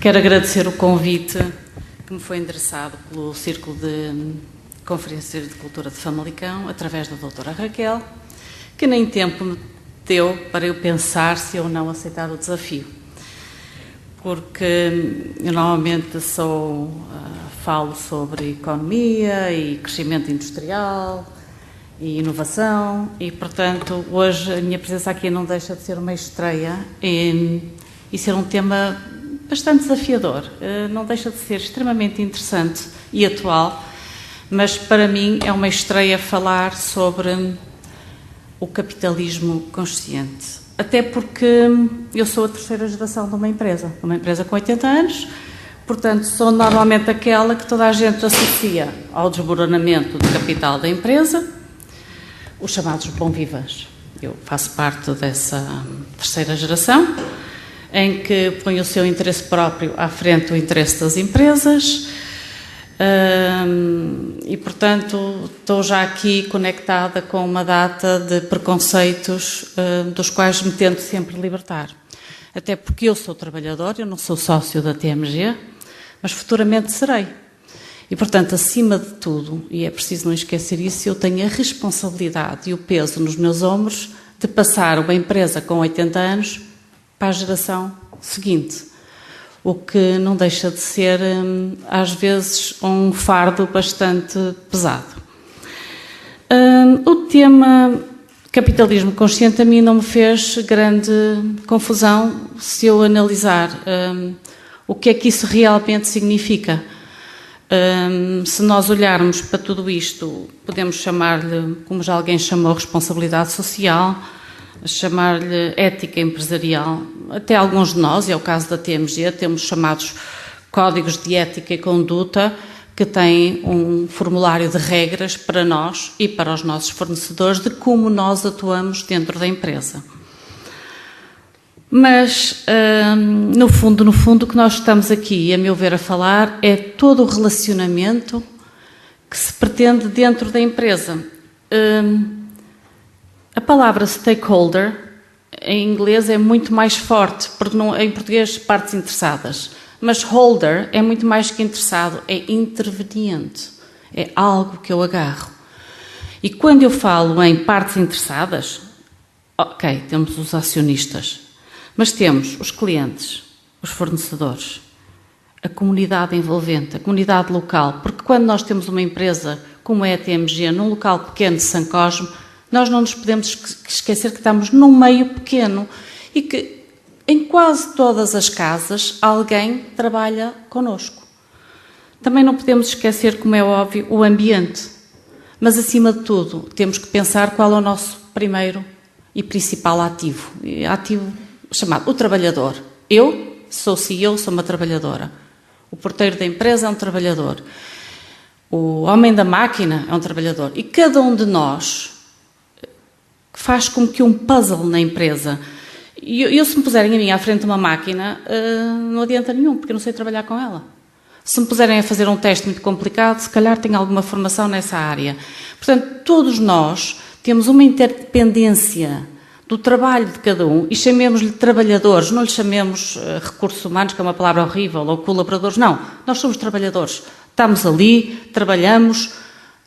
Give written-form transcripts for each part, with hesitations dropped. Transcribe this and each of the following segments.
Quero agradecer o convite que me foi endereçado pelo Círculo de Conferências de Cultura de Famalicão, através da doutora Raquel, que nem tempo me deu para eu pensar se eu não aceitar o desafio. Porque eu normalmente falo sobre economia e crescimento industrial e inovação e, portanto, hoje a minha presença aqui não deixa de ser uma estreia e ser um tema bastante desafiador. Não deixa de ser extremamente interessante e atual, mas para mim é uma estreia falar sobre o capitalismo consciente. Até porque eu sou a terceira geração de uma empresa com 80 anos, portanto sou normalmente aquela que toda a gente associa ao desmoronamento do capital da empresa, os chamados bons vivants. Eu faço parte dessa terceira geração, em que põe o seu interesse próprio à frente do interesse das empresas e, portanto, estou já aqui conectada com uma data de preconceitos dos quais me tento sempre libertar. Até porque eu sou trabalhador, eu não sou sócio da TMG, mas futuramente serei. E, portanto, acima de tudo, e é preciso não esquecer isso, eu tenho a responsabilidade e o peso nos meus ombros de passar uma empresa com 80 anos para a geração seguinte, o que não deixa de ser, às vezes, um fardo bastante pesado. O tema capitalismo consciente a mim não me fez grande confusão se eu analisar o que é que isso realmente significa. Se nós olharmos para tudo isto, podemos chamar-lhe, como já alguém chamou, responsabilidade social, chamar-lhe ética empresarial. Até alguns de nós, é o caso da TMG, temos chamados códigos de ética e conduta que têm um formulário de regras para nós e para os nossos fornecedores de como nós atuamos dentro da empresa. Mas, no fundo, o que nós estamos aqui, a meu ver, a falar é todo o relacionamento que se pretende dentro da empresa. A palavra stakeholder, em inglês, é muito mais forte, porque em português, partes interessadas. Mas holder é muito mais que interessado, é interveniente, é algo que eu agarro. E quando eu falo em partes interessadas, ok, temos os acionistas, mas temos os clientes, os fornecedores, a comunidade envolvente, a comunidade local, porque quando nós temos uma empresa como é a TMG, num local pequeno de São Cosme, nós não nos podemos esquecer que estamos num meio pequeno e que em quase todas as casas alguém trabalha connosco. Também não podemos esquecer, como é óbvio, o ambiente. Mas, acima de tudo, temos que pensar qual é o nosso primeiro e principal ativo. Ativo chamado o trabalhador. Eu sou CEO, sou uma trabalhadora. O porteiro da empresa é um trabalhador. O homem da máquina é um trabalhador. E cada um de nós faz como que um puzzle na empresa. E se me puserem a mim à frente de uma máquina, não adianta nenhum, porque eu não sei trabalhar com ela. Se me puserem a fazer um teste muito complicado, se calhar tenho alguma formação nessa área. Portanto, todos nós temos uma interdependência do trabalho de cada um e chamemos-lhe trabalhadores, não lhe chamemos recursos humanos, que é uma palavra horrível, ou colaboradores, não. Nós somos trabalhadores. Estamos ali, trabalhamos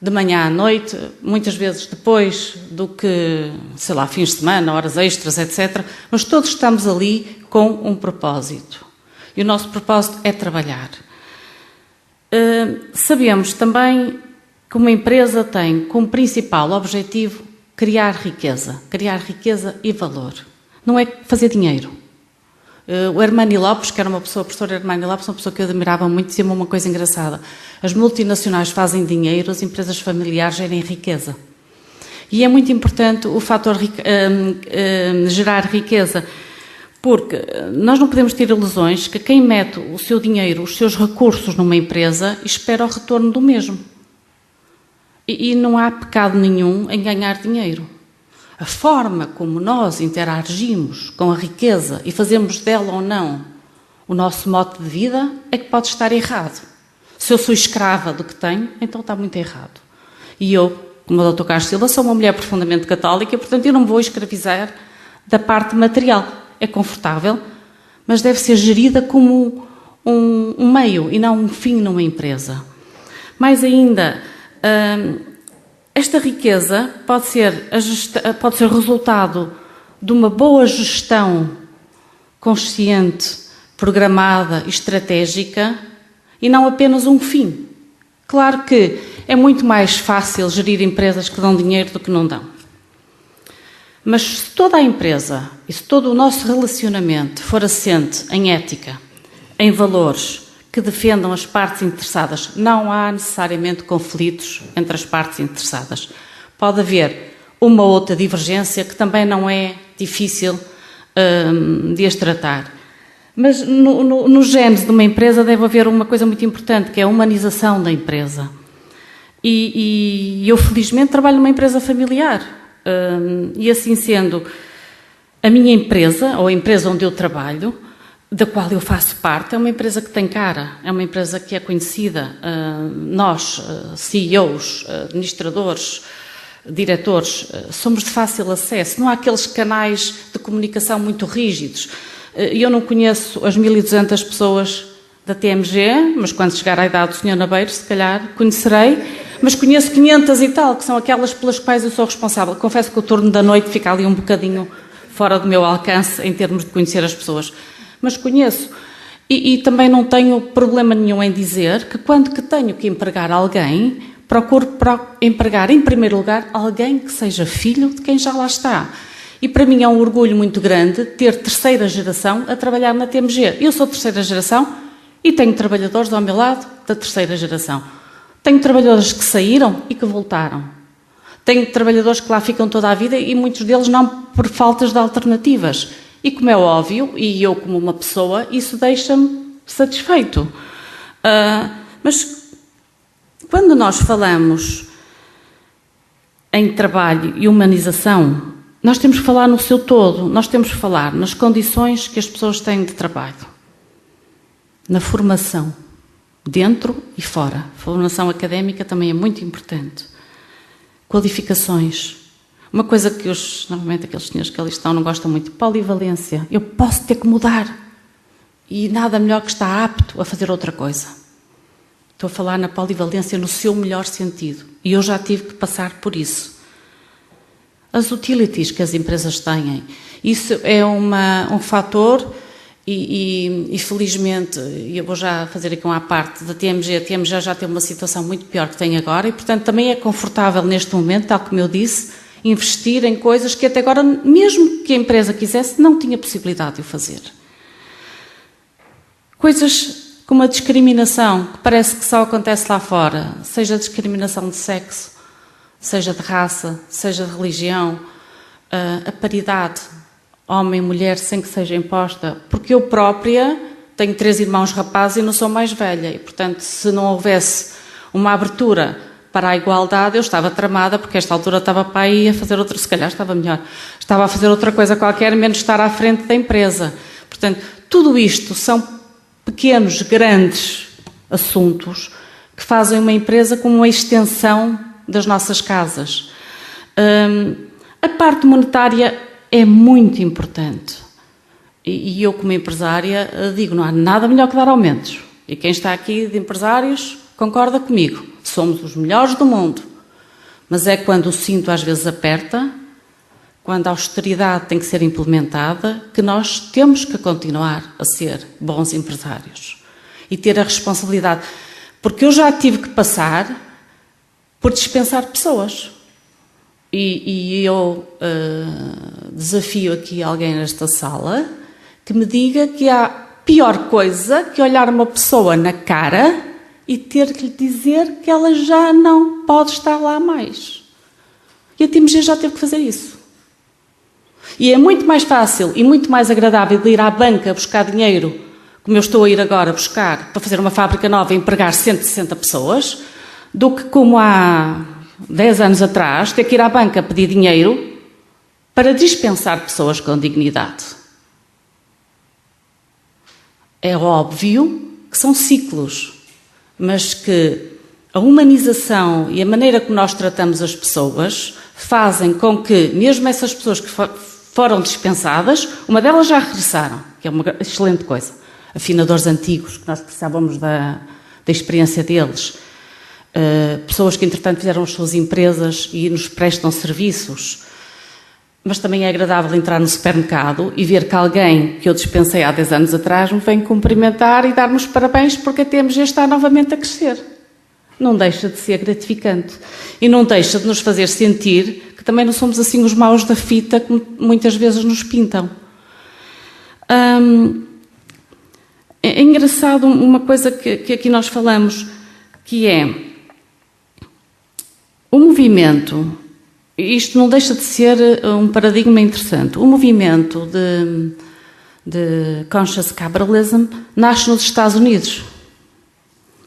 de manhã à noite, muitas vezes depois do que, sei lá, fins de semana, horas extras, etc. Mas todos estamos ali com um propósito. E o nosso propósito é trabalhar. Sabemos também que uma empresa tem como principal objetivo criar riqueza e valor. Não é fazer dinheiro. O Hermani Lopes, que era uma pessoa, o professor Hermani Lopes, uma pessoa que eu admirava muito, dizia-me uma coisa engraçada. As multinacionais fazem dinheiro, as empresas familiares gerem riqueza. E é muito importante o fator gerar riqueza, porque nós não podemos ter ilusões que quem mete o seu dinheiro, os seus recursos numa empresa, espera o retorno do mesmo. E não há pecado nenhum em ganhar dinheiro. A forma como nós interagimos com a riqueza e fazemos dela ou não o nosso modo de vida é que pode estar errado. Se eu sou escrava do que tenho, então está muito errado. E eu, como o Dr. Carlos Silva, sou uma mulher profundamente católica e, portanto, eu não me vou escravizar da parte material. É confortável, mas deve ser gerida como um meio e não um fim numa empresa. Mais ainda, esta riqueza pode ser resultado de uma boa gestão consciente, programada e estratégica e não apenas um fim. Claro que é muito mais fácil gerir empresas que dão dinheiro do que não dão. Mas se toda a empresa e se todo o nosso relacionamento for assente em ética, em valores que defendam as partes interessadas, não há necessariamente conflitos entre as partes interessadas. Pode haver uma ou outra divergência que também não é difícil de as tratar. Mas no gênese de uma empresa deve haver uma coisa muito importante, que é a humanização da empresa. E eu, felizmente, trabalho numa empresa familiar. E assim sendo, a minha empresa, ou a empresa onde eu trabalho, da qual eu faço parte, é uma empresa que tem cara, é uma empresa que é conhecida. Nós, CEOs, administradores, diretores, somos de fácil acesso, não há aqueles canais de comunicação muito rígidos. Eu não conheço as 1.200 pessoas da TMG, mas quando chegar à idade do Sr. Nabeiro, se calhar conhecerei, mas conheço 500 e tal, que são aquelas pelas quais eu sou responsável. Confesso que o turno da noite fica ali um bocadinho fora do meu alcance em termos de conhecer as pessoas, mas conheço. E também não tenho problema nenhum em dizer que quando que tenho que empregar alguém, procuro empregar em primeiro lugar alguém que seja filho de quem já lá está. E para mim é um orgulho muito grande ter terceira geração a trabalhar na TMG. Eu sou terceira geração e tenho trabalhadores ao meu lado da terceira geração. Tenho trabalhadores que saíram e que voltaram. Tenho trabalhadores que lá ficam toda a vida e muitos deles não por faltas de alternativas. E como é óbvio, e eu como uma pessoa, isso deixa-me satisfeito. Mas quando nós falamos em trabalho e humanização, nós temos que falar no seu todo, nós temos que falar nas condições que as pessoas têm de trabalho, na formação, dentro e fora. A formação académica também é muito importante. Qualificações. Uma coisa que normalmente aqueles senhores que ali estão não gostam muito, polivalência. Eu posso ter que mudar e nada melhor que estar apto a fazer outra coisa. Estou a falar na polivalência no seu melhor sentido e eu já tive que passar por isso. As utilities que as empresas têm, isso é um fator e felizmente, eu vou já fazer aqui uma parte da TMG, a TMG já tem uma situação muito pior que tem agora e, portanto, também é confortável neste momento, tal como eu disse, investir em coisas que até agora, mesmo que a empresa quisesse, não tinha possibilidade de o fazer. Coisas como a discriminação, que parece que só acontece lá fora, seja discriminação de sexo, seja de raça, seja de religião, a paridade, homem e mulher, sem que seja imposta, porque eu própria tenho 3 irmãos rapazes e não sou mais velha, e portanto, se não houvesse uma abertura para a igualdade, eu estava tramada, porque a esta altura estava para aí a fazer outra, se calhar estava melhor, estava a fazer outra coisa qualquer, menos estar à frente da empresa. Portanto, tudo isto são pequenos, grandes assuntos que fazem uma empresa como uma extensão das nossas casas. A parte monetária é muito importante. E eu, como empresária, digo, não há nada melhor que dar aumentos. E quem está aqui de empresários concorda comigo. Somos os melhores do mundo. Mas é quando o cinto às vezes aperta, quando a austeridade tem que ser implementada, que nós temos que continuar a ser bons empresários. E ter a responsabilidade. Porque eu já tive que passar por dispensar pessoas. E eu desafio aqui alguém nesta sala que me diga que há pior coisa que olhar uma pessoa na cara e ter que lhe dizer que ela já não pode estar lá mais. E a TMG já teve que fazer isso. E é muito mais fácil e muito mais agradável de ir à banca buscar dinheiro, como eu estou a ir agora buscar, para fazer uma fábrica nova e empregar 160 pessoas, do que como há 10 anos atrás, ter que ir à banca pedir dinheiro para dispensar pessoas com dignidade. É óbvio que são ciclos, mas que a humanização e a maneira como nós tratamos as pessoas fazem com que, mesmo essas pessoas que foram dispensadas, uma delas já regressaram, que é uma excelente coisa. afinadores antigos, que nós precisávamos da experiência deles, pessoas que entretanto fizeram as suas empresas e nos prestam serviços. Mas também é agradável entrar no supermercado e ver que alguém que eu dispensei há 10 anos atrás me vem cumprimentar e dar-me os parabéns porque a TMG está novamente a crescer. Não deixa de ser gratificante. E não deixa de nos fazer sentir que também não somos assim os maus da fita que muitas vezes nos pintam. É engraçado uma coisa que aqui nós falamos, que é o movimento. Isto não deixa de ser um paradigma interessante. O movimento de conscious capitalism nasce nos Estados Unidos.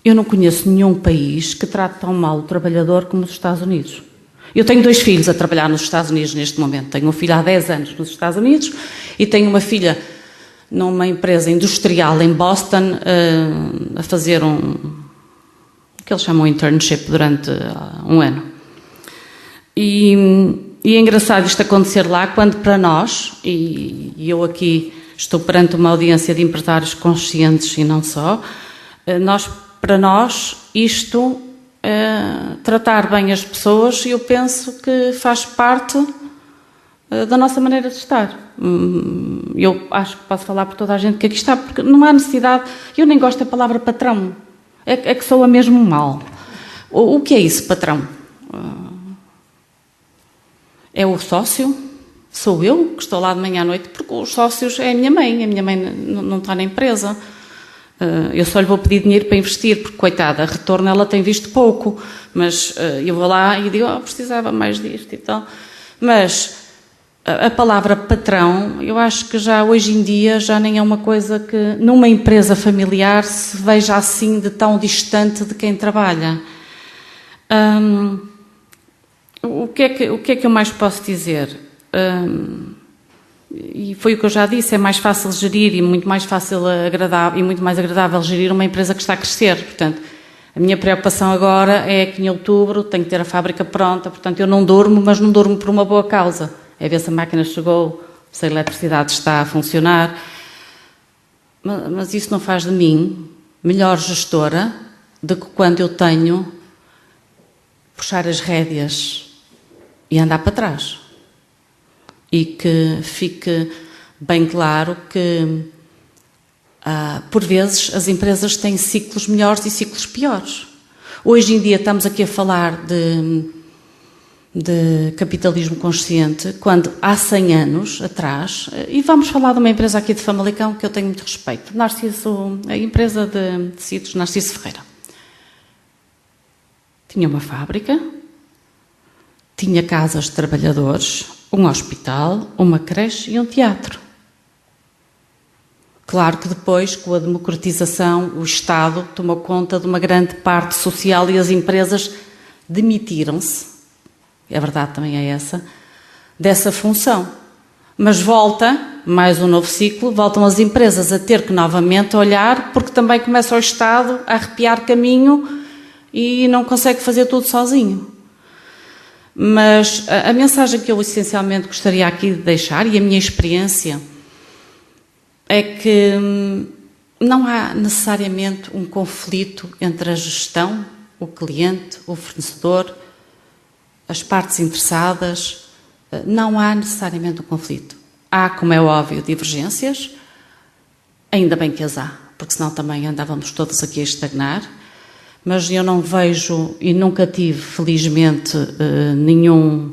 Eu não conheço nenhum país que trate tão mal o trabalhador como os Estados Unidos. Eu tenho 2 filhos a trabalhar nos Estados Unidos neste momento. Tenho um filho há 10 anos nos Estados Unidos e tenho uma filha numa empresa industrial em Boston a fazer o que eles chamam internship durante um ano. E é engraçado isto acontecer lá, quando para nós, e eu aqui estou perante uma audiência de empresários conscientes e não só, para nós isto, tratar bem as pessoas, eu penso que faz parte da nossa maneira de estar. Eu acho que posso falar por toda a gente que aqui está, porque não há necessidade, eu nem gosto da palavra patrão, é que soa mesmo mal. O que é isso, patrão? É o sócio? Sou eu que estou lá de manhã à noite? Porque os sócios é a minha mãe não está na empresa. Eu só lhe vou pedir dinheiro para investir, porque, coitada, retorno ela tem visto pouco. Mas eu vou lá e digo, precisava mais disto e tal. Mas a palavra patrão, eu acho que já hoje em dia já nem é uma coisa que numa empresa familiar se veja assim de tão distante de quem trabalha. O que é que eu mais posso dizer? E foi o que eu já disse, é mais fácil gerir e muito mais agradável gerir uma empresa que está a crescer. Portanto, a minha preocupação agora é que em outubro tenho que ter a fábrica pronta, portanto eu não durmo, mas não durmo por uma boa causa. É ver se a máquina chegou, se a eletricidade está a funcionar. Mas isso não faz de mim melhor gestora do que quando eu tenho puxar as rédeas e andar para trás. E que fique bem claro que, por vezes, as empresas têm ciclos melhores e ciclos piores. Hoje em dia estamos aqui a falar de capitalismo consciente, quando há 100 anos atrás, e vamos falar de uma empresa aqui de Famalicão que eu tenho muito respeito, a empresa de tecidos Narciso Ferreira. Tinha uma fábrica, tinha casas de trabalhadores, um hospital, uma creche e um teatro. Claro que depois, com a democratização, o Estado tomou conta de uma grande parte social e as empresas demitiram-se, a verdade também é essa, dessa função. Mas volta, mais um novo ciclo, voltam as empresas a ter que novamente olhar, porque também começa o Estado a arrepiar caminho e não consegue fazer tudo sozinho. Mas a mensagem que eu essencialmente gostaria aqui de deixar, e a minha experiência, é que não há necessariamente um conflito entre a gestão, o cliente, o fornecedor, as partes interessadas. Não há necessariamente um conflito. Há, como é óbvio, divergências, ainda bem que as há, porque senão também andávamos todos aqui a estagnar. Mas eu não vejo, e nunca tive, felizmente, nenhuma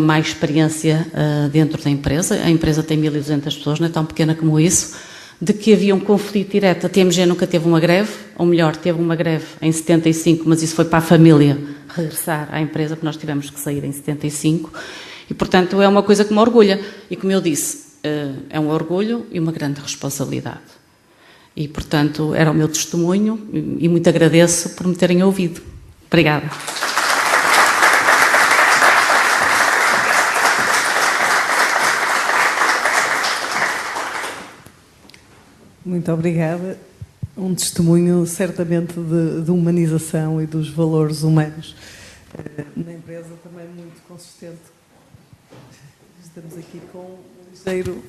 má experiência dentro da empresa. A empresa tem 1.200 pessoas, não é tão pequena como isso, de que havia um conflito direto. A TMG nunca teve uma greve, ou melhor, teve uma greve em 75, mas isso foi para a família regressar à empresa, porque nós tivemos que sair em 75. E, portanto, é uma coisa que me orgulha. E, como eu disse, é um orgulho e uma grande responsabilidade. E, portanto, era o meu testemunho e muito agradeço por me terem ouvido. Obrigada. Muito obrigada. Um testemunho, certamente, de humanização e dos valores humanos. Na empresa também muito consistente. Estamos aqui com um ligeiro...